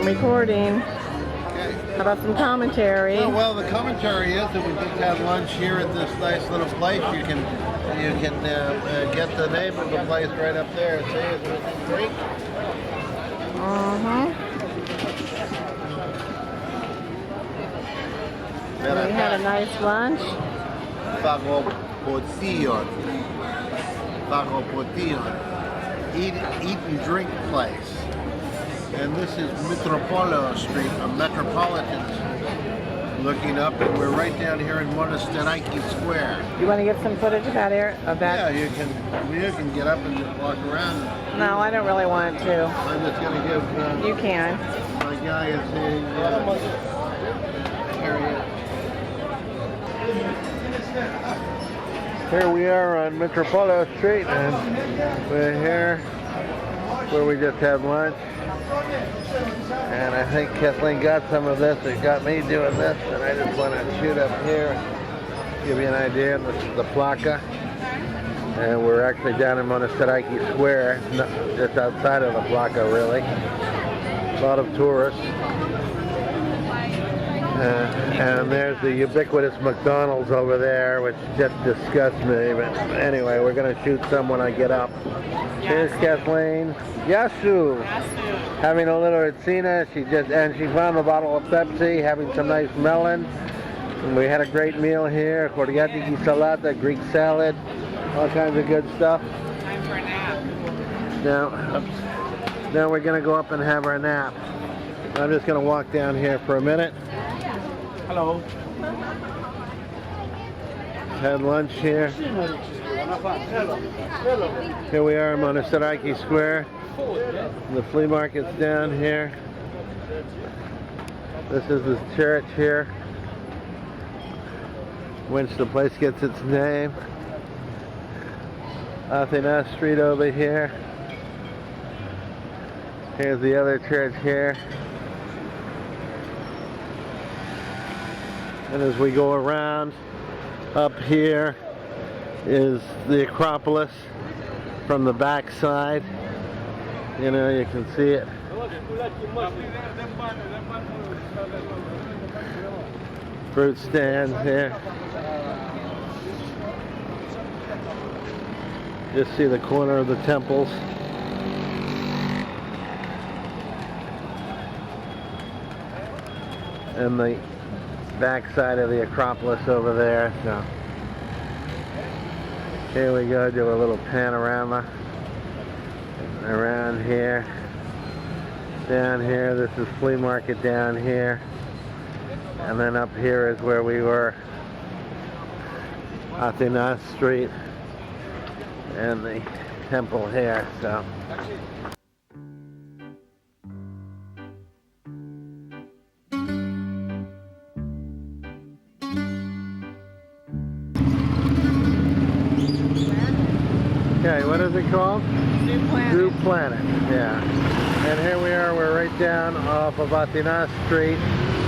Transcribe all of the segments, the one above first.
I'm recording. Okay. How about some commentary? Well, the commentary is that we just had lunch here at this nice little place. You can get the name of the place right up there. See, it's within Greek. We had a nice lunch. Eat and drink place. And this is Metropolo Street, a Metropolitan looking up, and we're right down here in Monastiraki Square. You want to get some footage of that Yeah, you can get up and just walk around. No, I don't really want to. I'm just going to give you can. My guy is saying here we are on Metropolo Street, and we're here where we just had lunch. And I think Kathleen got some of this. It got me doing this, and I just want to shoot up here, give you an idea. This is the Placa, and we're actually down in Monastiraki Square, just outside of the Placa, really. A lot of tourists. And there's the ubiquitous McDonald's over there, which just disgusts me. But anyway, we're going to shoot some when I get up. Here's Kathleen. Yasu. Having a little Retsina. She found a bottle of Pepsi, having some nice melon. And we had a great meal here. Coriatiki salata, Greek salad, all kinds of good stuff. Time for a nap. Now we're going to go up and have our nap. I'm just going to walk down here for a minute. Hello. Had lunch here. Here we are in Monastiraki Square. The flea market's down here. This is the church here, whence the place gets its name. Athena Street over here. Here's the other church here. And as we go around, up here is the Acropolis from the back side. You know, you can see it. Fruit stands here. Just see the corner of the temples. And the back side of the Acropolis over there. So here we go, do a little panorama around here. Down here, this is flea market down here. And then up here is where we were, Athena Street and the temple here. So okay, what is it called? New Planet. New Planet, yeah. And here we are, we're right down off of Athena Street.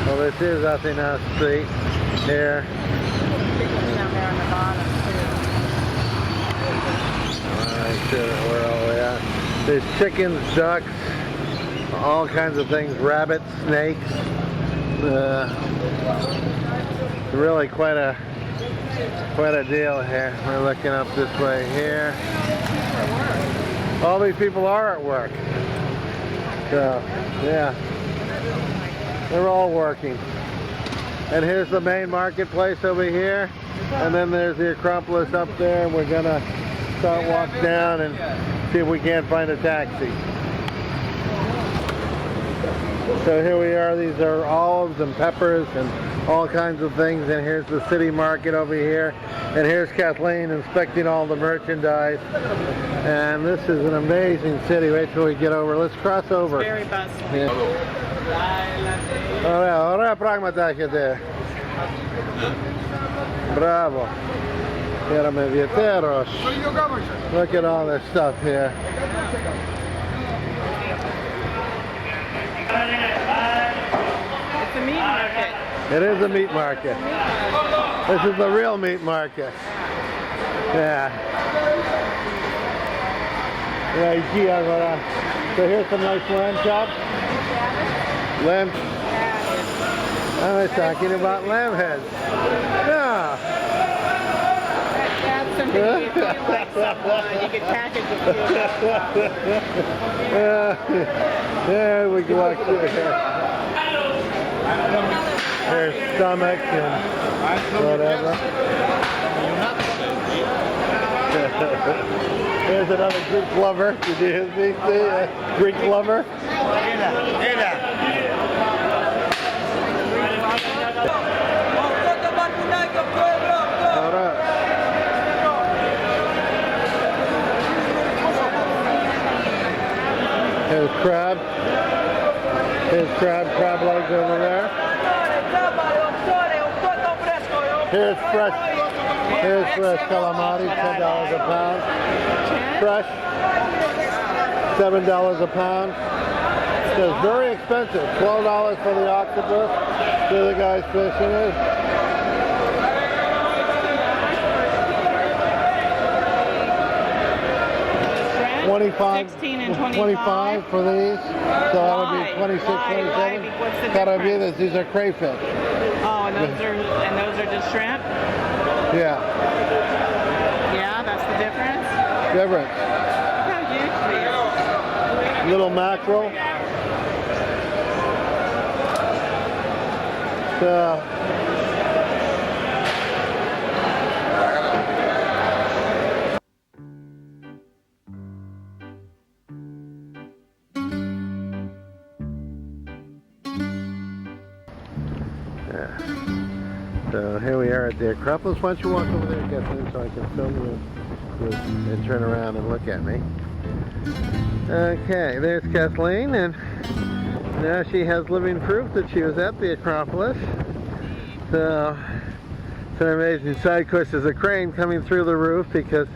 Well, this is Athena Street here. People down there on the bottom too. Alright, sure, we're all the way out. There's chickens, ducks, all kinds of things, rabbits, snakes. Really quite a deal here. We're looking up this way here. All these people are at work. So, yeah. They're all working. And here's the main marketplace over here. And then there's the Acropolis up there. And we're going to start walk down and see if we can't find a taxi. So here we are. These are olives and peppers and all kinds of things. And here's the city market over here. And here's Kathleen inspecting all the merchandise. And this is an amazing city. Wait till we get over. Let's cross over. It's very bustling. Yeah. Ωραία πράγματα έχετε. Bravo. Χαίρομαι ιδιαιτέρως. Look at all this stuff here. It's a meat market. It is a meat market. This is the real meat market. Yeah. Yeah, so here's some nice lamb chops. Lamb. I was talking about lamb heads. No. That's something you feel like someone. You could package a few. Yeah, we can watch it. Their stomach and whatever. Here's another Greek lover. Did you see Greek lover? Hold up. Here's crab. Here's crab legs over there. Here's fresh calamari, $10 a pound. Fresh, $7 a pound. It's very expensive. $12 for the octopus. See the guys fishing it. $25, 16 and 25 for these. So that would be 26, 27. What's the Gotta be difference? this. These are crayfish. Oh, and those are just shrimp? Yeah. Yeah, that's the difference? Different. Look how huge they are. Little mackerel. So, so here we are at the Acropolis. Why don't you walk over there, Kathleen, so I can film you and turn around and look at me. Okay, there's Kathleen, and now she has living proof that she was at the Acropolis. So it's an amazing sight. Of course, there's a crane coming through the roof because,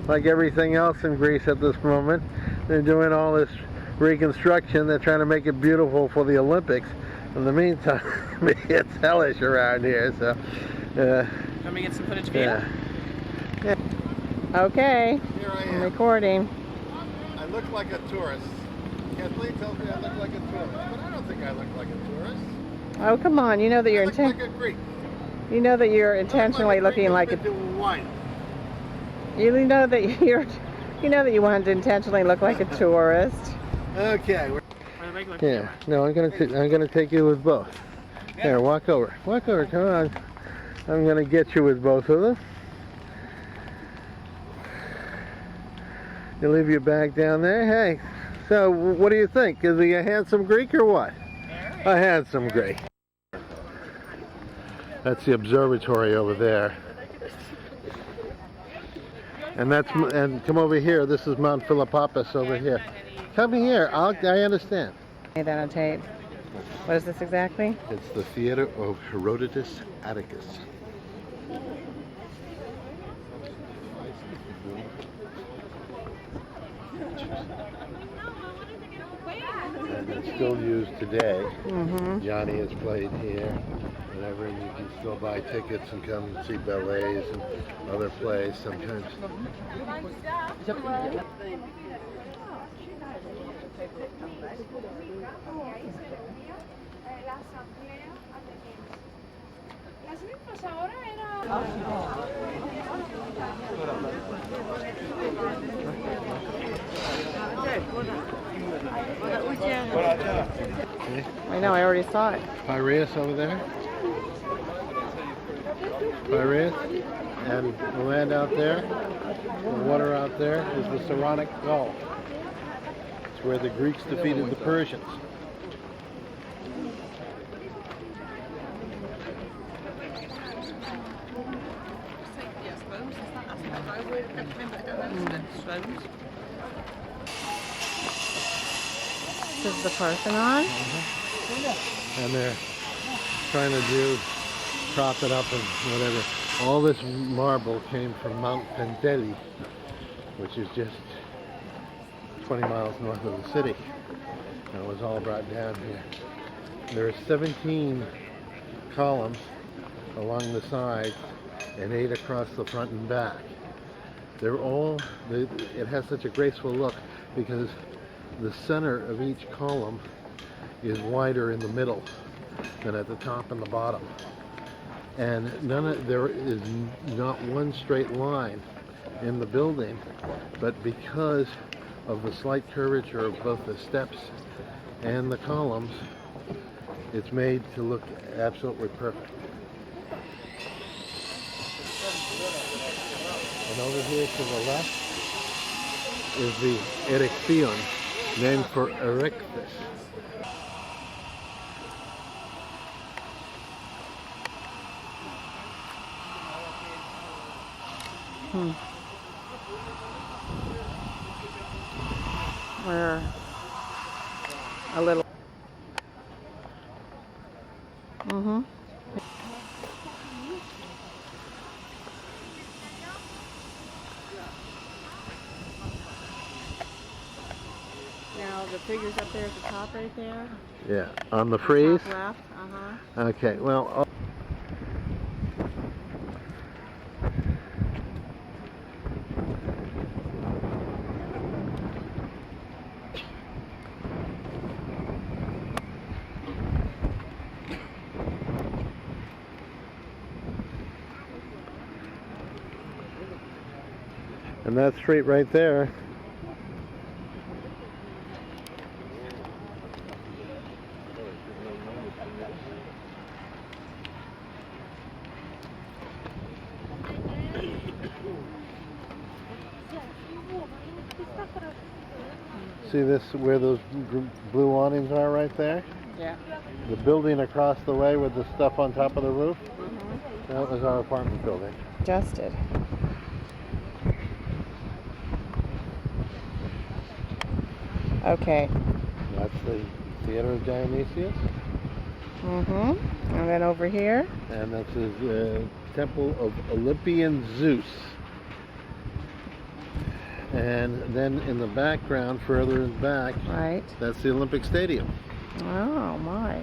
like everything else in Greece at this moment, they're doing all this reconstruction. They're trying to make it beautiful for the Olympics. In the meantime, it's hellish around here. So, Let me get some footage for you. Yeah. Okay, Here I I'm am. recording. I look like a tourist. Kathleen tells me I look like a tourist, but I don't think I look like a tourist. Oh, come on! You know that I you're look like a Greek. You know that you're intentionally looking like a. wine. You know that you're. You know that you wanted to intentionally look like a tourist. Okay. Yeah. No, I'm gonna take you with both. Here, walk over. Walk over. Come on. I'm gonna get you with both of them. You leave your bag down there. Hey. So, what do you think? Is he a handsome Greek or what? A handsome Greek. That's the observatory over there. And come over here. This is Mount Philippopis over here. Come here. I understand. Annotate. What is this exactly? It's the theater of Herodotus Atticus. And it's still used today. Johnny has played here, whatever, and you can still buy tickets and come and see ballets and other plays sometimes. I know, I already saw it. Piraeus over there. Piraeus. And the land out there, the water out there, is the Saronic Gulf. It's where the Greeks defeated the Persians. This is the Parthenon. And they're trying to prop it up and whatever. All this marble came from Mount Penteli, which is just 20 miles north of the city. And it was all brought down here. There are 17 columns along the sides and 8 across the front and back. It has such a graceful look because the center of each column is wider in the middle than at the top and the bottom. And there is not one straight line in the building, but because of the slight curvature of both the steps and the columns, it's made to look absolutely perfect. And over here to the left is the GRecian, named for Erectus. We're a little. Now the figures up there at the top right there. Yeah, on the frieze? Top left, Okay, well... And that street right there see this, where those blue awnings are right there? Yeah. The building across the way with the stuff on top of the roof? That was our apartment building. Adjusted. Okay. That's the Theater of Dionysius. And then over here. And that's the Temple of Olympian Zeus. And then in the background, further in back, Right. that's the Olympic Stadium. Oh my.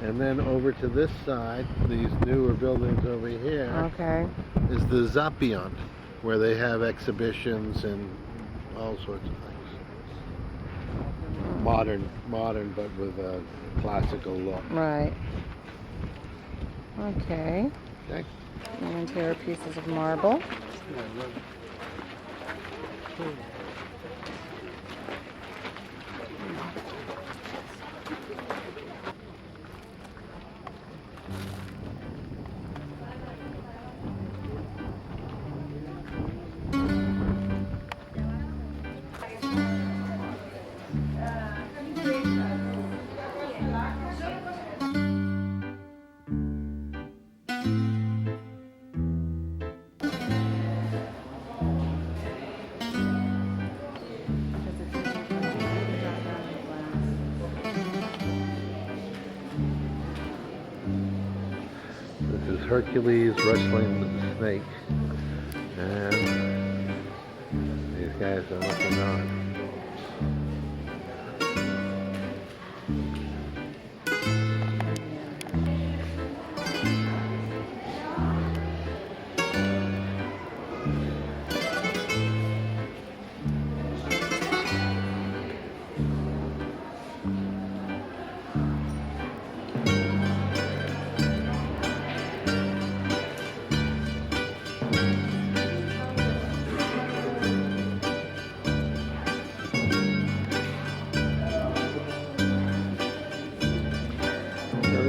And then over to this side, these newer buildings over here, Okay. is the Zapion, where they have exhibitions and all sorts of things. Modern, but with a classical look. Right. Okay. Okay. And here are pieces of marble. This is Hercules wrestling with the snake. And these guys are looking on.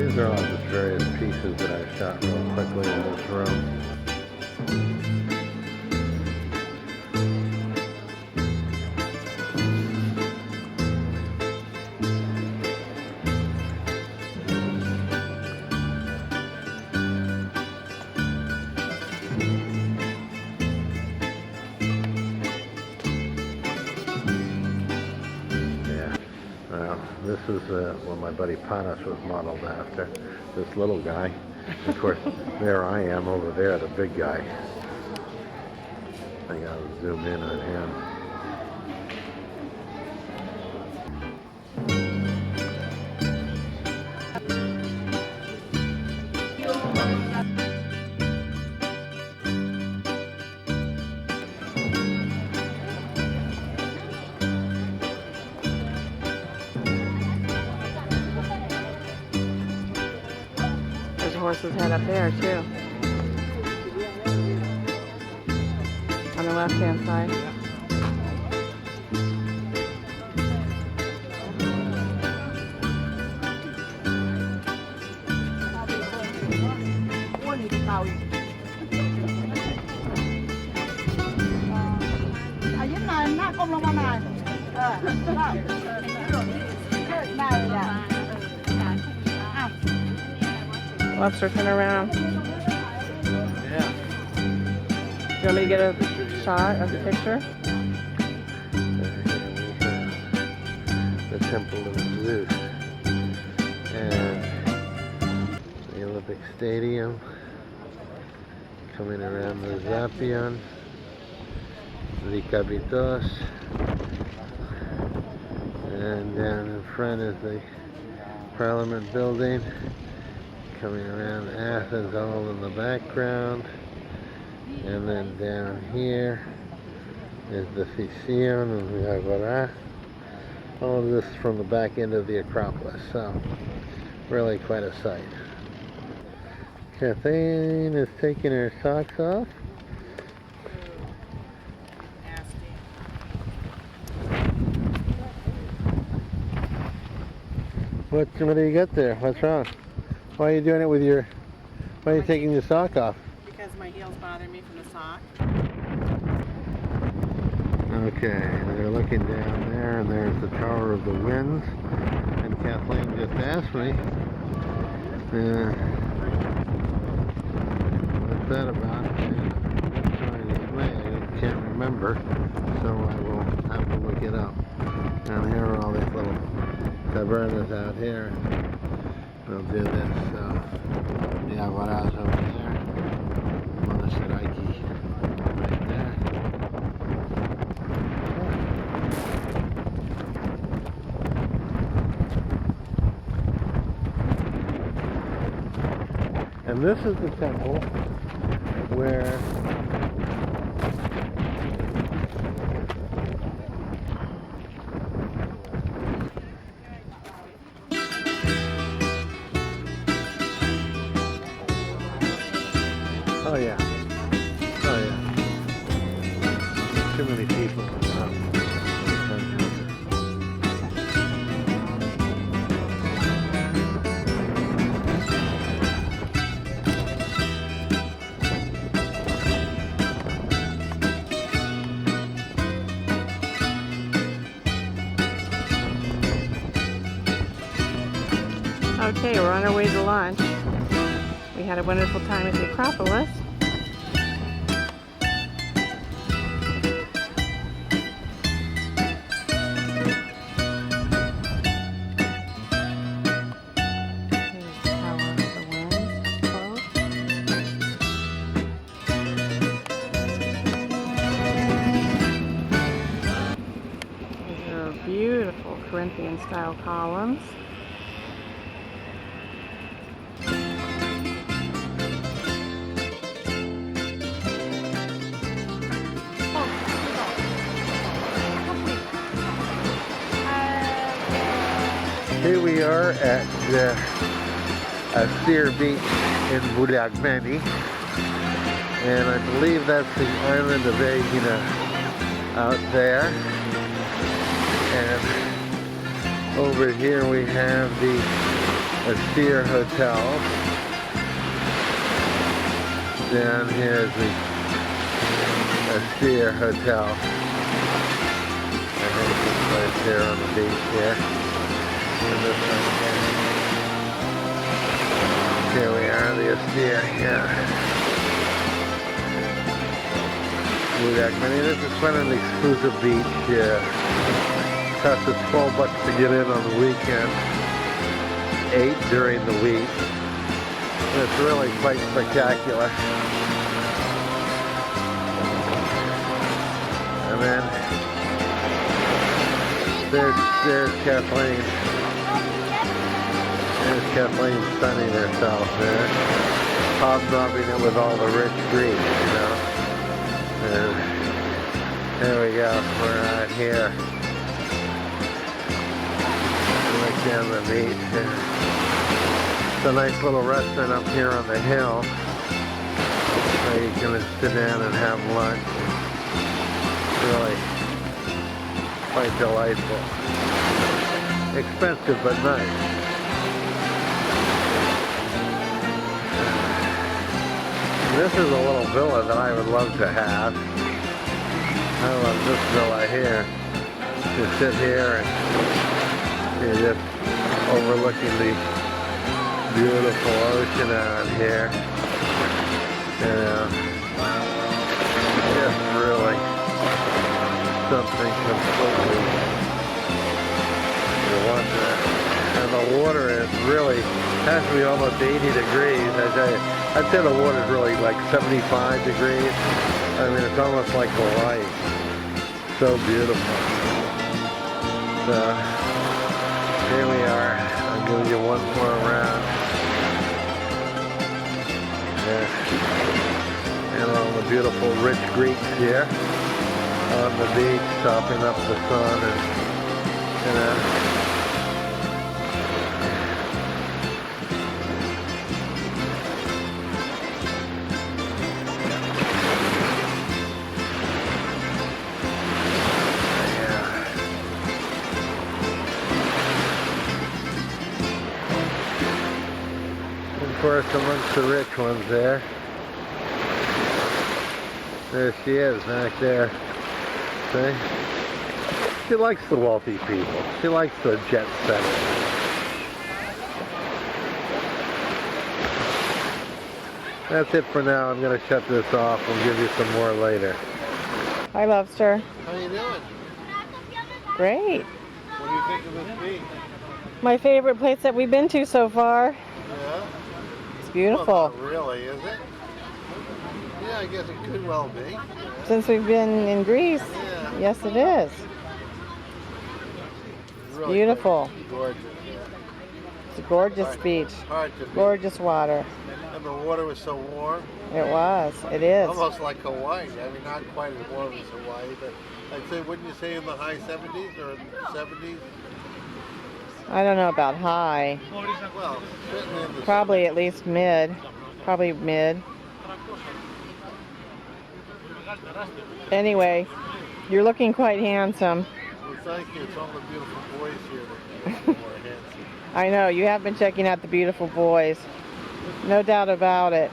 These are all just various pieces that I shot real quickly in this room. This is what my buddy Panos was modeled after, this little guy. Of course, there I am over there, the big guy. I gotta zoom in on him. horse's head up there too. On the left-hand side. Lobster, turn around. Yeah. Do you want me to get a shot of the picture? The Temple of Zeus and the Olympic Stadium. Coming around the Zapion, the Cabitos, and down in front is the Parliament building. Coming around Athens, all in the background, and then down here is the Theseum and the Agora. All of this from the back end of the Acropolis, so really quite a sight. Kathleen is taking her socks off. What do you got there? What's wrong? Why are you doing it with your... Why are you taking your sock off? Because my heels bother me from the sock. Okay, they're looking down there, and there's the Tower of the Winds. And Kathleen just asked me, what's that about? I can't remember, so I will have to look it up. And here are all these little tabernas out here. We'll do this. The Aguaras over there. Monastiraki right there. And this is the temple where oh yeah. Too many people. Okay, we're on our way to lunch. We had a wonderful time at the Acropolis. These are beautiful Corinthian style columns. Here we are at Asir Beach in Buliagmeni, and I believe that's the island of Aegina out there. And over here we have the Asir Hotel. Down here is the Asir Hotel. I think it's right there on the beach here. Here we are, the Asir, yeah. Buliagmeni. This is quite an exclusive beach. Costs us $12 to get in on the weekend, $8 during the week. And it's really quite spectacular. And then there's Kathleen. There's Kathleen sunning herself there, hobnobbing it with all the rich Greeks, you know. And there we go, we're out here. Look down the beach here. It's a nice little restaurant up here on the hill where you can sit down and have lunch. Really quite delightful. Expensive but nice. This is a little villa that I would love to have. I love this villa here. You sit here and you're just overlooking the beautiful ocean out here. You know, just really something completely wonderful. And the water is really, has to be almost 80 degrees. I tell you, I'd say the water is really like 75 degrees. I mean, it's almost like Hawaii. So beautiful. So, here we are. I'll give you one more round. And all the beautiful rich Greeks here on the beach, sopping up the sun and, you know. Of course, amongst the rich ones there. There she is, back there. See? She likes the wealthy people. She likes the jet setters. That's it for now. I'm going to shut this off. We'll give you some more later. Hi, Lobster. How you doing? Great. What do you think of this beach? My favorite place that we've been to so far. Yeah? It's beautiful. Well, not really, is it? Yeah, I guess it could well be. Since we've been in Greece, Yeah. yes it is. Really Beautiful. gorgeous. It's a gorgeous beach. Hard to beat. Gorgeous water. And the water was so warm. It was. It is. Almost like Hawaii. I mean, not quite as warm as Hawaii, but I'd say, wouldn't you say in the high 70s or 70s? I don't know about high. Well, certainly in the Probably at least mid. Probably mid. Anyway, you're looking quite handsome. Well, thank you. It's all the beautiful boys here that make me more handsome. I know, you have been checking out the beautiful boys. No doubt about it.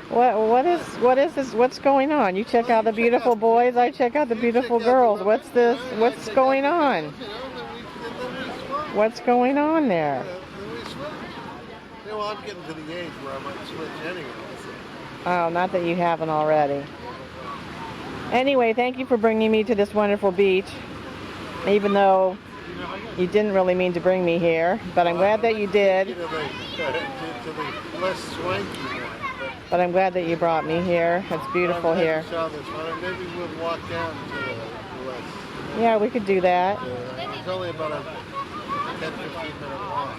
What is this? What's going on? You check out the beautiful boys, I check out the beautiful girls. What's this? What's going on? What's going on there? You know, I'm getting to the age where I might switch anyway. Oh, not that you haven't already. Anyway, thank you for bringing me to this wonderful beach, even though you didn't really mean to bring me here, but I'm glad that you did. To the less swanky one. But I'm glad that you brought me here. It's beautiful here. Saw this one. Maybe we'll walk down to the less. Yeah, we could do that. It's only about a 10-15 minute walk.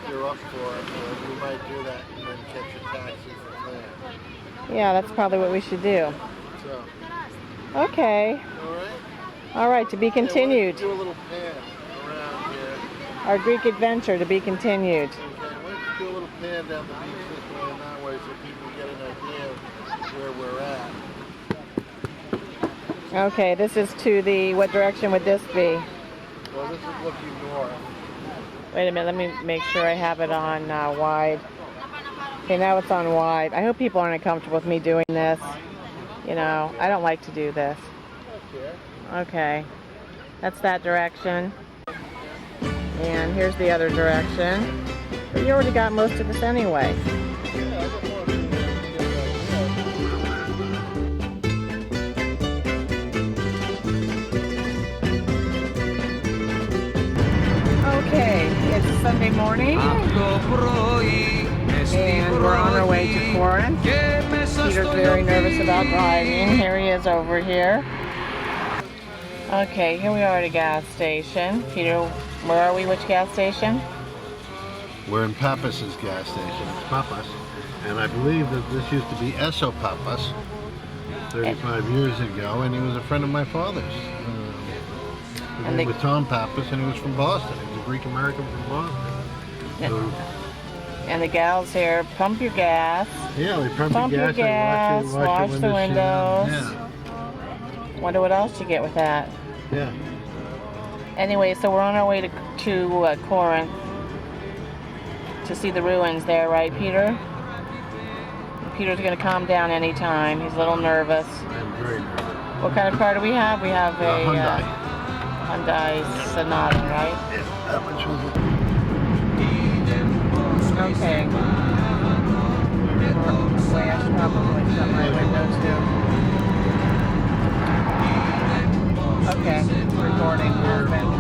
If you're up for it, we might do that and then catch a taxi from there. Yeah, that's probably what we should do. So, Okay. all right? All right, to be continued. Do a little pan around here. Our Greek adventure to be continued. Okay, why don't you do a little pan down the beach this way and that way so people get an idea of where we're at. Okay, this is to the, what direction would this be? Well, this is looking north. Wait a minute, let me make sure I have it on wide. Okay, now it's on wide. I hope people aren't uncomfortable with me doing this. You know, I don't like to do this. Okay. Okay, that's that direction. And here's the other direction. But you already got most of this anyway. Okay, it's Sunday morning. And we're on our way to Corinth. Peter's very nervous about driving. Here he is over here. Okay, here we are at a gas station. Peter, where are we? Which gas station? We're in Papas's gas station. It's Papas. And I believe that this used to be Esso Papas 35 years ago, and he was a friend of my father's. His name was Tom Pappas, and he was from Boston. He was a Greek American from Boston. And the gals here, pump your gas. Yeah, we Pump your gas, wash the windows. Yeah. Wonder what else you get with that. Yeah. Anyway, so we're on our way to Corinth to see the ruins there, right, Peter? Peter's gonna calm down anytime. He's a little nervous. I'm very nervous. What kind of car do we have? We have a Hyundai Sonata, right? Yeah, how much was it? Okay. Wait, I should probably shut my window too. Okay, recording.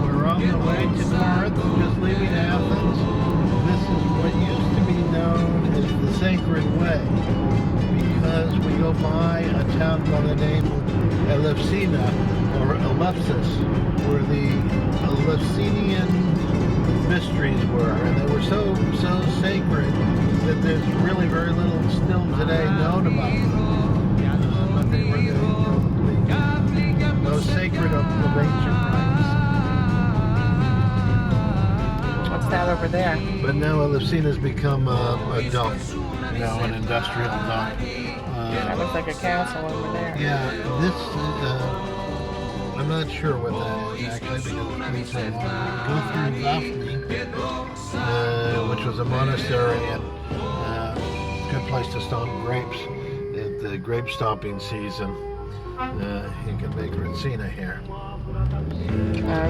We're on the way to Corinth, just leaving Athens. This is what used to be known as the Sacred Way, because we go by a town by the name of Elefsina, or Elefsis, where the Eleusinian mysteries were, and they were so sacred that there's really very little still today known about them. But they were the most sacred of ancient rites. What's that over there? But now Elefsina has become a dump, an industrial dump. That looks like a castle over there. Yeah, this I'm not sure what that is actually, because it's been so long. We go through Daphne, which was a monastery and a good place to stomp grapes at the grape stomping season. You can make Ricina here.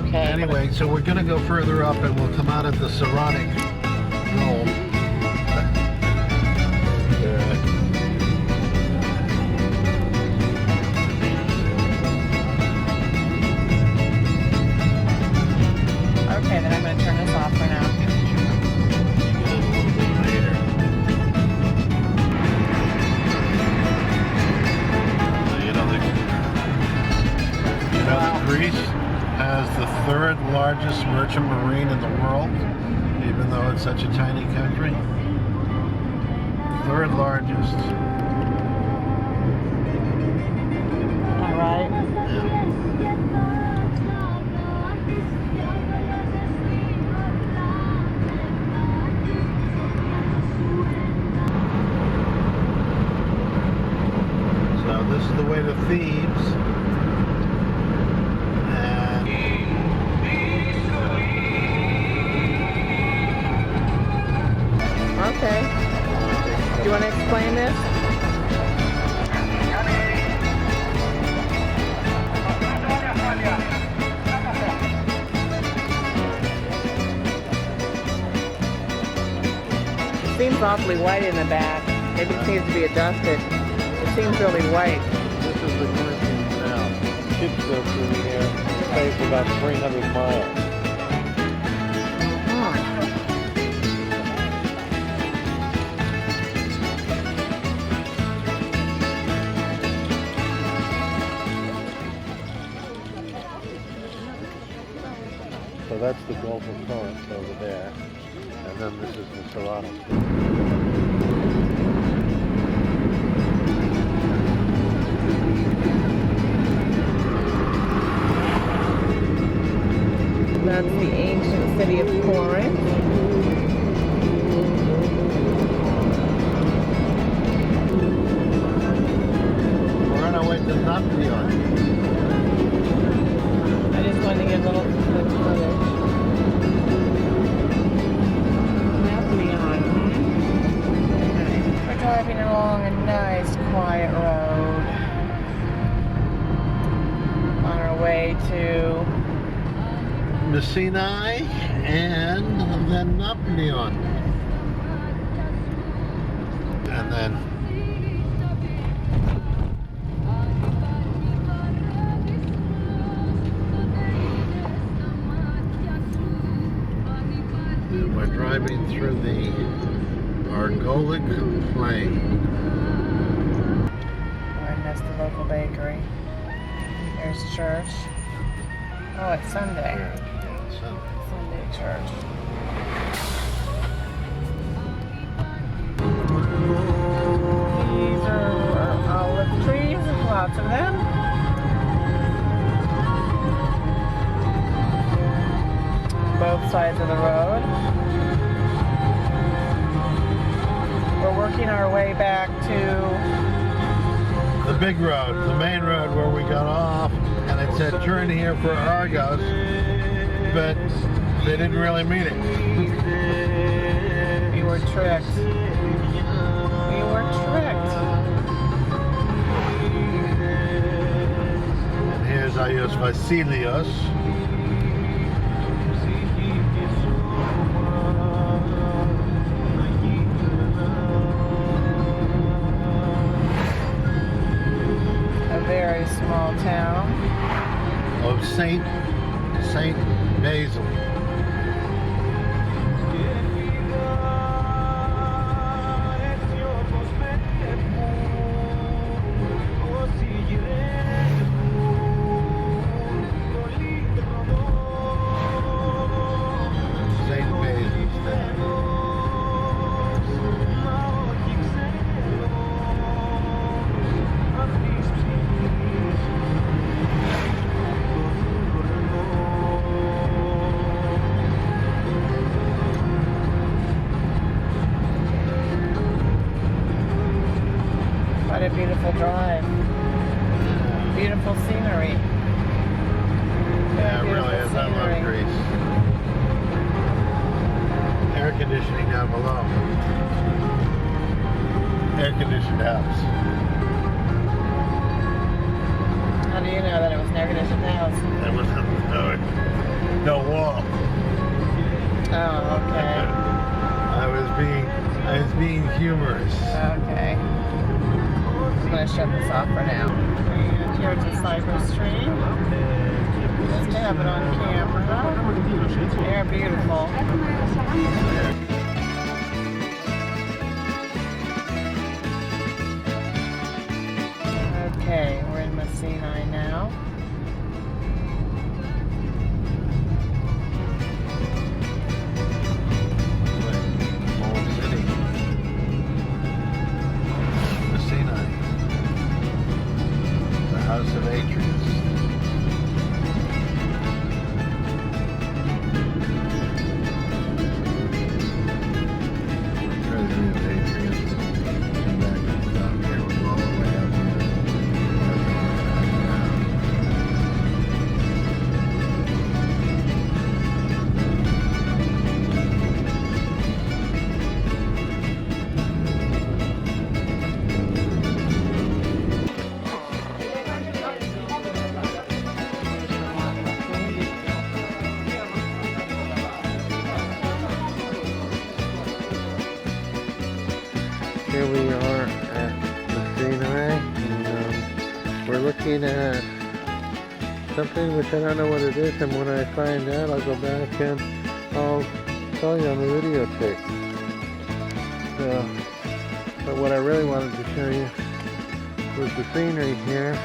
Okay. Anyway, so we're going to go further up and we'll come out at the Saronic Dome. Okay, then I'm going to turn this off for now. Greece has the third largest merchant marine in the world, even though it's such a tiny country. Third largest. All right. So this is the way to Thebes. Okay. Do you want to explain this? It seems awfully white in the back. Maybe it needs to be adjusted. It seems really white. This is the Corinthian Canal. Ships go through here. It takes about 300 miles. So that's the Gulf of Corinth over there, and then this is the Saronic. That's the ancient city of Corinth. We're on our way to Napoleon. I just wanted to get a little further. Napoleon. We're driving along a nice, quiet road on our way to Messinae and then Napoleon. And then we're driving through the Argolic Plain. I missed the local bakery. There's church. Oh, it's Sunday. Sunday church. These are olive trees, lots of them. Both sides of the road. making our way back to the big road, the main road where we got off, and it said turn here for Argos, but they didn't really mean it. We were tricked. We were tricked. And here's Ayos Vasilios. Very small town Of Saint Basil. What a beautiful drive. Beautiful scenery. Yeah, it really is. I love Greece. Air conditioning down below. Air conditioned house. How do you know that it was an air-conditioned house? There was no wall. Oh, okay. I was being humorous. Okay. I'm going to shut this off for now. And here's the cypress tree. Just to have it on camera. They're beautiful. Okay, we're in Messina now. Old city. Messina. The House of Atreus. Treasury of Atreus. Come back and stop here. We'll go all the way up. Here we are at Messina, and we're looking at something which I don't know what it is, and when I find out I'll go back and I'll tell you on the videotape. So, but what I really wanted to show you was the scenery here,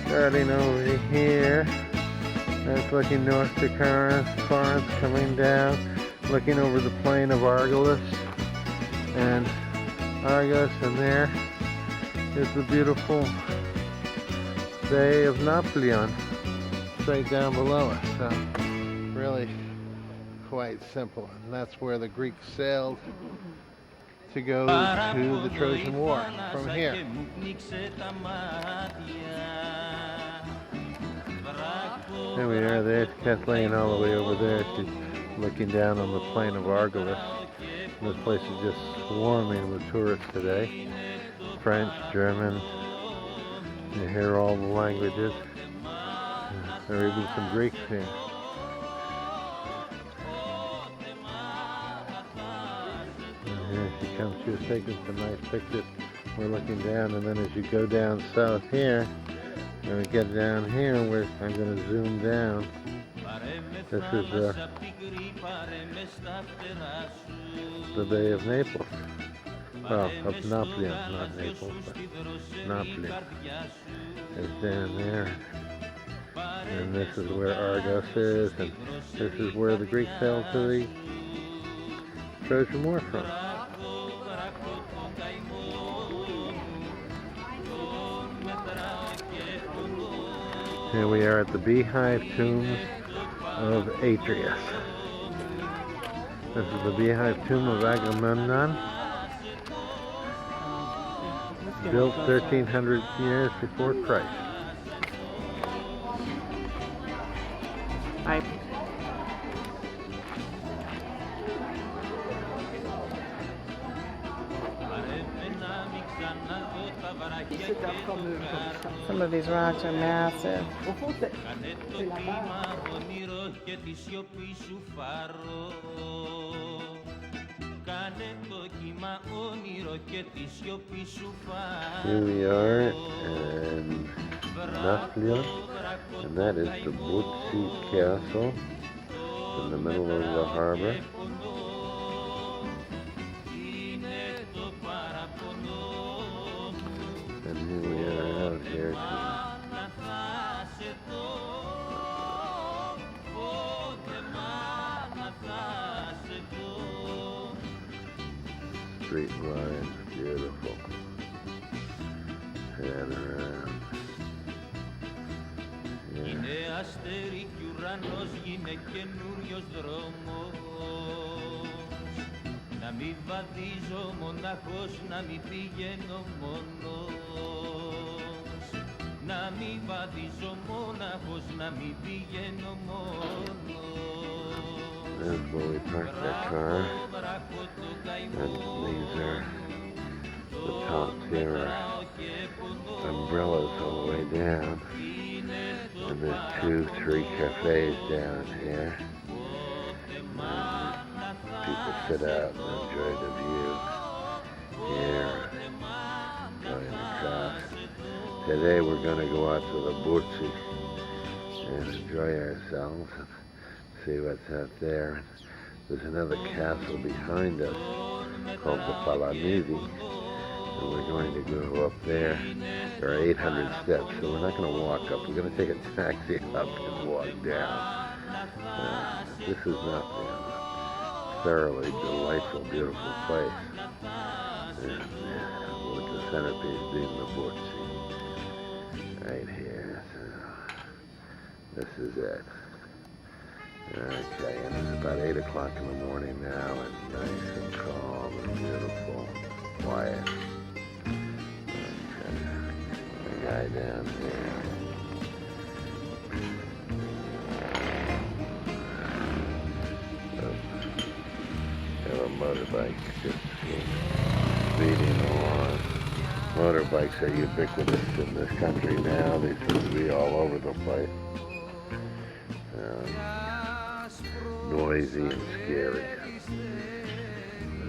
starting over here. That's looking north to Corinth, coming down, looking over the plain of Argolis, and Argos, and there is the beautiful Bay of Napoleon straight down below us. So really quite simple, and that's where the Greeks sailed to go to the Trojan War from here. There we are. There's Kathleen all the way over there. She's looking down on the plain of Argolis. This place is just swarming with tourists today. French, German, you hear all the languages. There are even some Greeks here. And here she comes. She was taking some nice pictures. We're looking down, and then as you go down south here, when we get down here, I'm going to zoom down. This is the Bay of Naples. Well, of Napoleon, not Naples, but Napoleon is down there. And this is where Argos is, and this is where the Greeks sailed to the Trojan War from. Here we are at the Beehive Tombs of Atreus. This is the Beehive Tomb of Agamemnon. Built 1,300 years before Christ. Some of these rocks are massive. Here we are in Kathleens, and that is the Butsi Castle in the middle of the harbor. And here we are out here street lines, beautiful. Head around. Yeah. Να μη βαδίζω μοναχός, να μη πηγαίνω μόνος. Να μη βαδίζω μοναχός, να μη πηγαίνω μόνος. That's where we parked that car. And these are the tops here are umbrellas all the way down. And there's 2-3 cafes down here. People sit out and enjoy the view here, going across. Today we're going to go out to the Butsi and enjoy ourselves and see what's out there. There's another castle behind us called the Palamidi, and we're going to go up there. There are 800 steps, so we're not going to walk up. We're going to take a taxi up and walk down. This is not thoroughly delightful, beautiful place. And with the centerpiece being the Butsi right here. So this is it. Okay, and it's about 8 o'clock in the morning now, and nice and calm and beautiful, quiet. Okay, the guy down there. A motorbike just speeding along. Motorbikes are ubiquitous in this country now. They seem to be all over the place. Noisy and scary.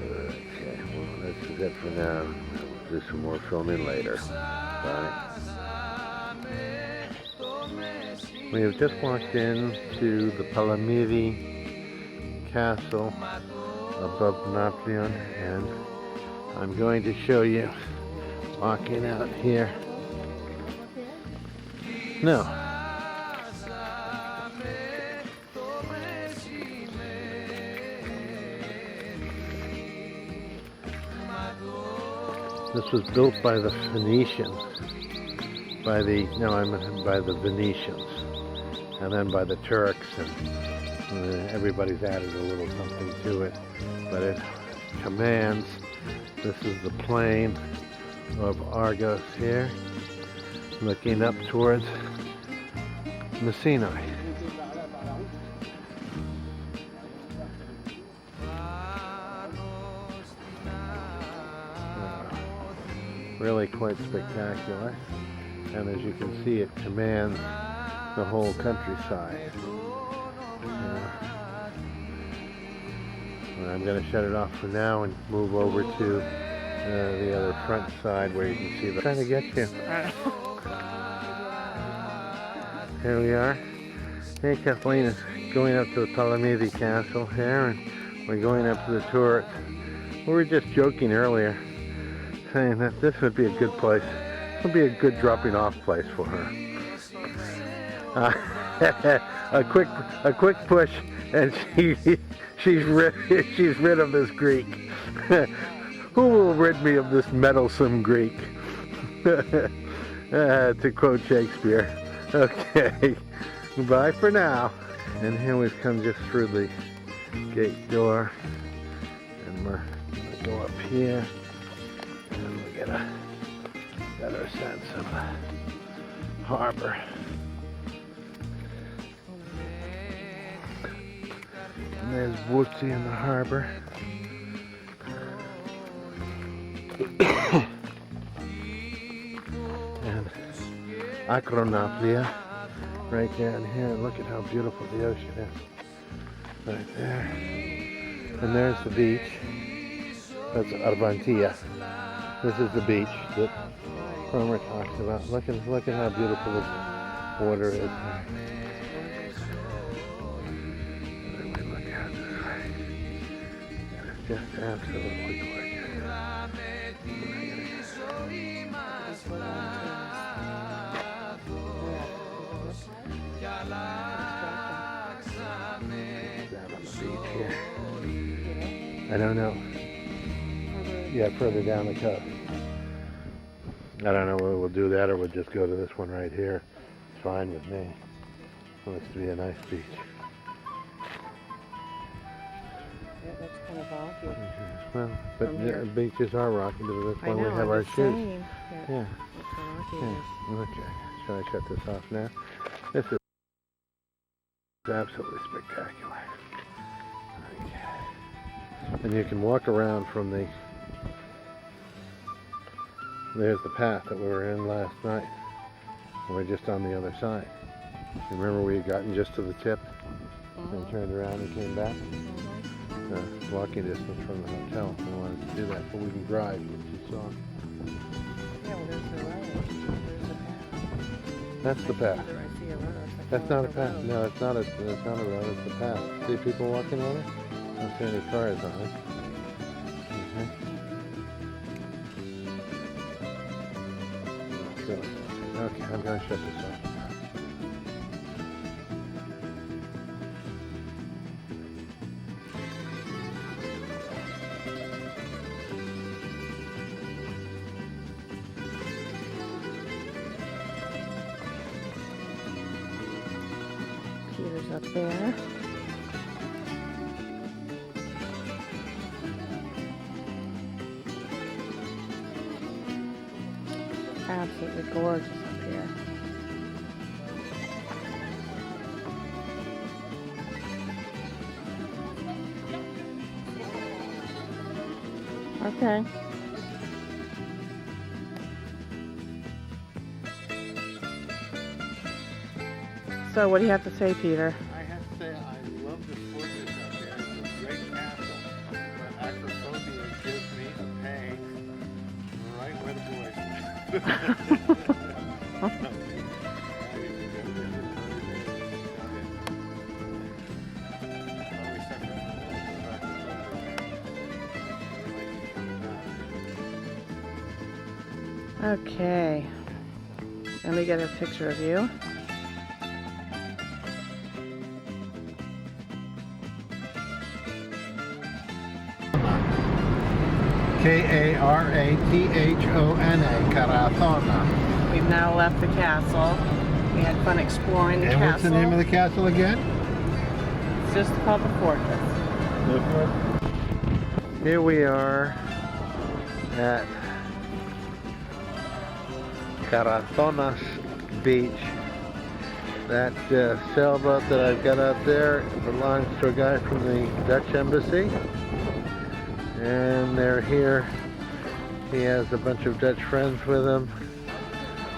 Okay, well, this is it for now. We'll do some more filming later. Bye. We have just walked into the Palamidi Castle above Kathleens, and I'm going to show you walking out here. No. This was built by the Phoenicians, by the Venetians, and then by the Turks, and everybody's added a little something to it, but it commands. This is the plain of Argos here, looking up towards Messina. Really quite spectacular, and as you can see, it commands the whole countryside. I'm going to shut it off for now and move over to the other front side where you can see the... Trying to get you. Here we are. Hey, Kathleen is going up to the Palamidi Castle here, and we're going up to the turret. We were just joking earlier, saying that this would be a good place. This would be a good dropping off place for her. A quick push, and she's rid of this Greek. Who will rid me of this meddlesome Greek? To quote Shakespeare. Okay, bye for now. And here we've come just through the gate door, and we're gonna go up here, and we get a better sense of harbor. And there's Woodsy in the harbor. And Akronaplia right down here. Look at how beautiful the ocean is. Right there. And there's the beach. That's Arbantia. This is the beach that Cromer talks about. Look at how beautiful this water is here. And then we look out this way. And it's just absolutely gorgeous. Down on the beach here. I don't know. Yeah, further down the coast. I don't know whether we'll do that or we'll just go to this one right here. It's fine with me. It looks to be a nice beach. Yeah, that's kind of rocky. Well, but the beaches are rocky, but that's why we have our shoes. Saying, Yeah. That's how rocky it Yeah. is. Okay. Shall I shut this off now? This is absolutely spectacular. Okay. And you can walk around from the... There's the path that we were in last night. We're just on the other side. Remember we had gotten just to the tip and turned around and came back? Walking distance from the hotel. We wanted to do that, but we can drive, which you saw. Yeah, well, there's the road. There's the path. That's the path. I see a road. That's not a path. No, it's not a road. It's the path. See people walking on it? I don't see any cars on it. Okay, I'm going to shut this off. Peter's up there. Absolutely gorgeous up here. Okay. So what do you have to say, Peter? I have to say, I love the fortress up there. It's a great castle. But acrophobia gives me a pain right where the boys Okay. Let me get a picture of you. K-A-R-A-T-H-O-N-A, Karathona. We've now left the castle. We had fun exploring the And castle. what's the name of the castle again? It's just called the fortress. Here we are at Karathonas Beach. That sailboat that I've got out there belongs to a guy from the Dutch Embassy. And they're here. He has a bunch of Dutch friends with him.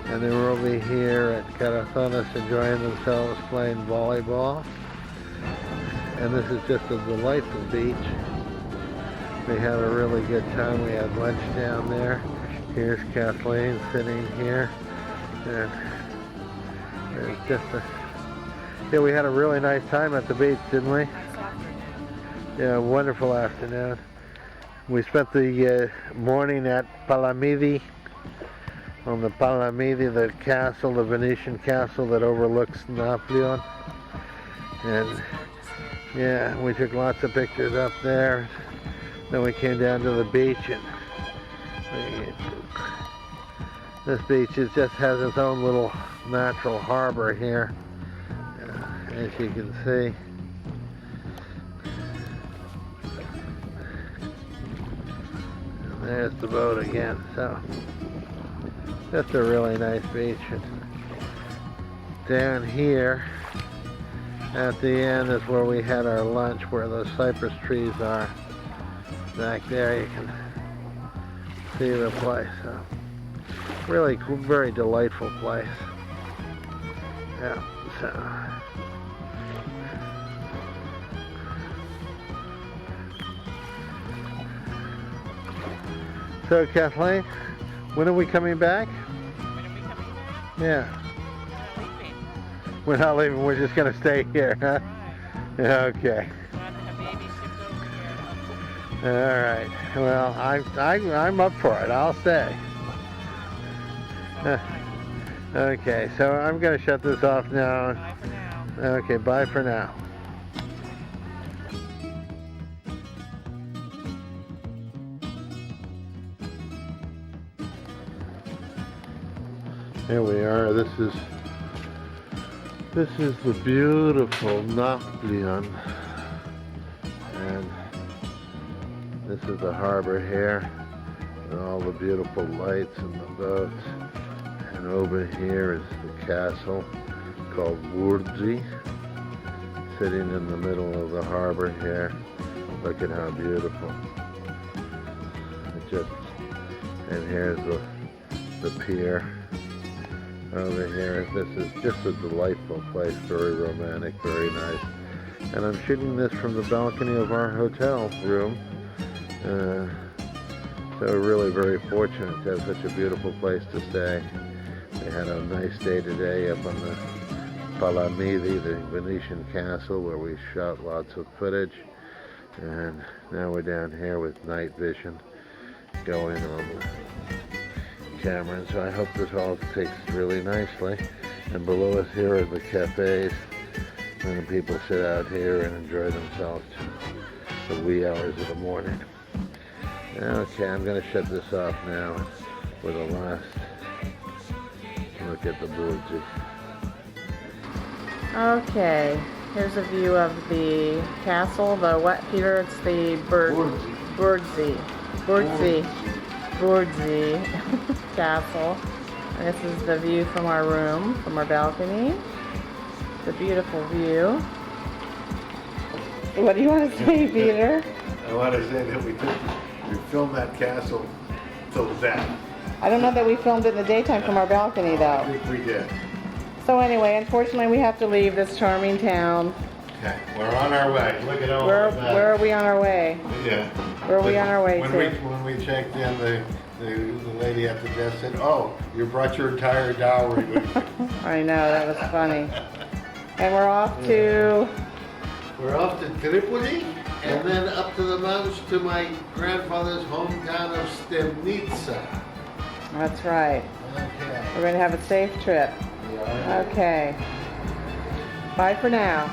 And they were over here at Karathonas enjoying themselves playing volleyball. And this is just a delightful beach. We had a really good time. We had lunch down there. Here's Kathleen sitting here. And it's just yeah, we had a really nice time at the beach, didn't we? Yeah, wonderful afternoon. We spent the morning at Palamidi, on the Palamidi, the castle, the Venetian castle that overlooks Napoleon. And yeah, we took lots of pictures up there. Then we came down to the beach, and this beach just has its own little natural harbor here, as you can see. there's the boat again. So that's a really nice beach. And down here at the end is where we had our lunch, where those cypress trees are. Back there you can see the place. So really cool, very delightful place. Yeah, so Kathleen, when are we coming back? Yeah. We're not leaving, we're just going to stay here, huh? Okay. Alright. Well, I'm up for it. I'll stay. Okay, so I'm going to shut this off now. Bye for now. Okay, bye for now. Here we are. This is the beautiful Naklian, and this is the harbor here, and all the beautiful lights and the boats. And over here is the castle called Burji, sitting in the middle of the harbor here. Look at how beautiful. And here's the pier. Over here, this is just a delightful place, very romantic, very nice. And I'm shooting this from the balcony of our hotel room. So really very fortunate to have such a beautiful place to stay. We had a nice day today up on the Palamidi, the Venetian castle, where we shot lots of footage. And now we're down here with night vision going on the camera, and so I hope this all takes really nicely. And below us here are the cafes, and the people sit out here and enjoy themselves to the wee hours of the morning. Okay, I'm going to shut this off now with a last look at the Burji. Okay, here's a view of the castle. The what, Peter? It's the Burji castle. And this is the view from our room, from our balcony. It's a beautiful view. What do you want to say, Peter? I want to say that we filmed that castle till death. I don't know that we filmed it in the daytime from our balcony, though. I think we did. So anyway, unfortunately, we have to leave this charming town. Okay, we're on our way. Look at all Where that. are we on our way? Yeah. Where are we on our way to? When we checked in, the lady at the desk said, "Oh, you brought your entire dowry with you." I know, that was funny. And we're off to... We're off to Tripoli, and then up to the mountains to my grandfather's hometown of Stemnitsa. That's right. Okay. We're going to have a safe trip. We are. Okay. Bye for now.